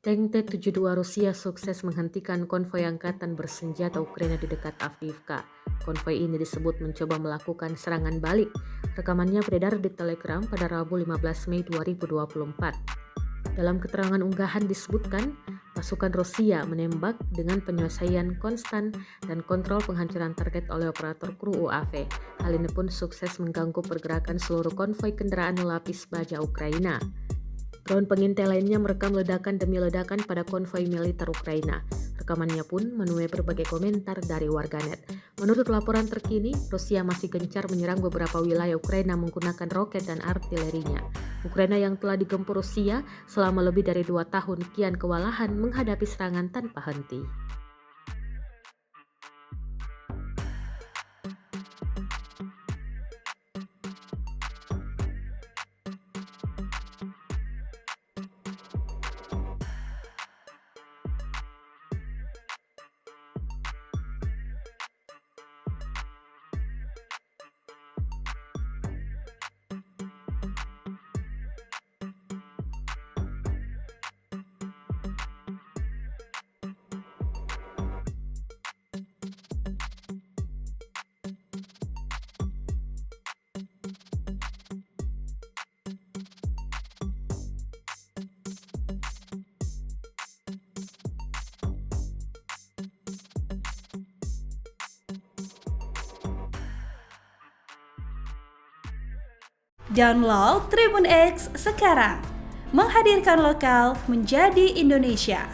Tank T-72 Rusia sukses menghentikan konvoi angkatan bersenjata Ukraina di dekat Avdiivka. Konvoi ini disebut mencoba melakukan serangan balik. Rekamannya beredar di Telegram pada Rabu 15 Mei 2024. Dalam keterangan unggahan disebutkan, pasukan Rusia menembak dengan penyelesaian konstan dan kontrol penghancuran target oleh operator kru UAV. Hal ini pun sukses mengganggu pergerakan seluruh konvoi kendaraan lapis baja Ukraina. Drone pengintai lainnya merekam ledakan demi ledakan pada konvoi militer Ukraina. Rekamannya pun menuai berbagai komentar dari warganet. Menurut laporan terkini, Rusia masih gencar menyerang beberapa wilayah Ukraina menggunakan roket dan artilerinya. Ukraina yang telah digempur Rusia selama lebih dari 2 tahun kian kewalahan menghadapi serangan tanpa henti. Download Tribun X sekarang, menghadirkan lokal menjadi Indonesia.